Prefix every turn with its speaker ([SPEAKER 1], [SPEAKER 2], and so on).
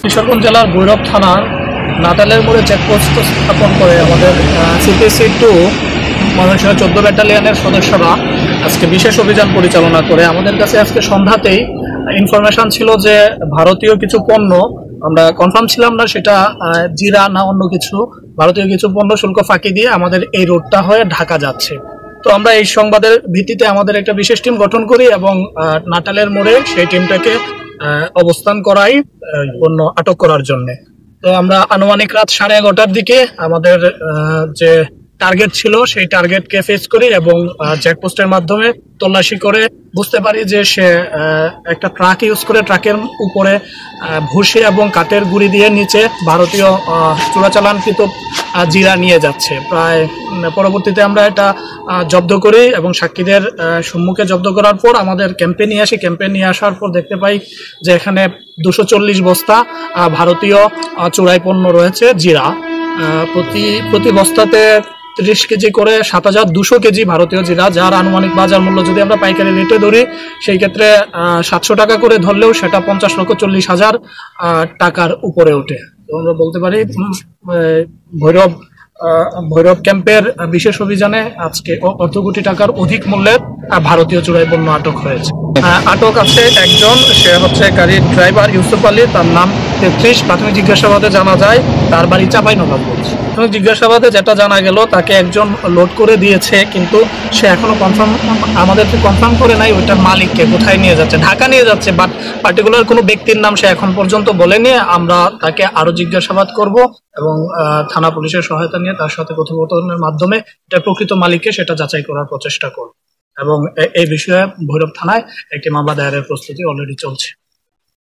[SPEAKER 1] কিশোরগঞ্জ জেলার ভৈরব থানার নাটালের মোড়ে চেকপোস্ট স্থাপন করে আমাদের CPC-2 ময়মনসিংহ 14 ব্যাটালিয়নের সদস্যরা আজকে বিশেষ অভিযান পরিচালনা করে আমাদের কাছে আজকে সন্ধ্যাতেই ইনফরমেশন ছিল যে ভারতীয় কিছু পণ্য, আমরা কনফার্ম ছিলাম না সেটা জিরা না অন্য কিছু, ভারতীয় কিছু পণ্য শুল্ক ফাঁকি দিয়ে আমাদের এই রোডটা হয়ে ঢাকা যাচ্ছে। তো আমরা এই সংবাদের ভিত্তিতে আমাদের একটা বিশেষ টিম গঠন করি এবং নাটালের মোড়ে সেই টিমটাকে অবস্থান করাই পণ্য আটক করার জন্য। তো আমরা আনুমানিক রাত 11:30টার দিকে আমাদের যে টার্গেট ছিল সেই টার্গেটকে ফেস করি এবং চেকপোস্টের মাধ্যমে তল্লাশি করে বুঝতে পারি যে সে একটা ট্রাক ইউজ করে ট্রাকের উপরে ভুসি এবং কাঠের গুঁড়ি দিয়ে নিচে ভারতীয় চোরাচালানকৃত জিরা নিয়ে যাচ্ছে। প্রায় পরবর্তীতে আমরা এটা জব্দ করি এবং সাক্ষীদের সম্মুখে জব্দ করার পর আমাদের ক্যাম্পে নিয়ে আসি। ক্যাম্পে নিয়ে আসার পর দেখতে পাই যে এখানে 240 বস্তা ভারতীয় চোরাই পণ্য রয়েছে জিরা। প্রতি বস্তাতে 30 কেজি করে 7200 কেজি ভারতীয় জিরা, যার আনুমানিক বাজার মূল্য যদি আমরা পাইকারি রেটে ধরি সেই ক্ষেত্রে 700 টাকা করে ধরলেও সেটা 50,40,000 টাকার উপরে ওঠে। তো আমরা বলতে পারি ভৈরব ক্যাম্পের বিশেষ অভিযানে আজকে অর্ধ কোটি টাকার অধিক মূল্যের ভারতীয় চোরাই পণ্য আটক হয়েছে। আটক আছে একজন, সে হচ্ছে গাড়ির ড্রাইভার ইউসুফ আলী, তার নাম 33। প্রাথমিক জিজ্ঞাসাবাদে জানা যায় তার বাড়ি চাঁপাইনবাবগঞ্জ। প্রাথমিক জিজ্ঞাসাবাদে যেটা জানা গেল তাকে একজন লোড করে দিয়েছে, কিন্তু সে এখনো আমাদেরকে কনফার্ম করে নাই ওইটার মালিককে কোথায় নিয়ে যাচ্ছে। ঢাকা নিয়ে যাচ্ছে, বাট পার্টিকুলার কোনো ব্যক্তির নাম সে এখন পর্যন্ত বলেনি। আমরা তাকে আরো জিজ্ঞাসাবাদ করব এবং থানা পুলিশের সহায়তা নিয়ে তার সাথে কথোপকথনের মাধ্যমে এটা প্রকৃত মালিককে সেটা যাচাই করার প্রচেষ্টা করব এবং এই বিষয়ে ভৈরব থানায় একটি মামলা দায়েরের প্রস্তুতি অলরেডি চলছে।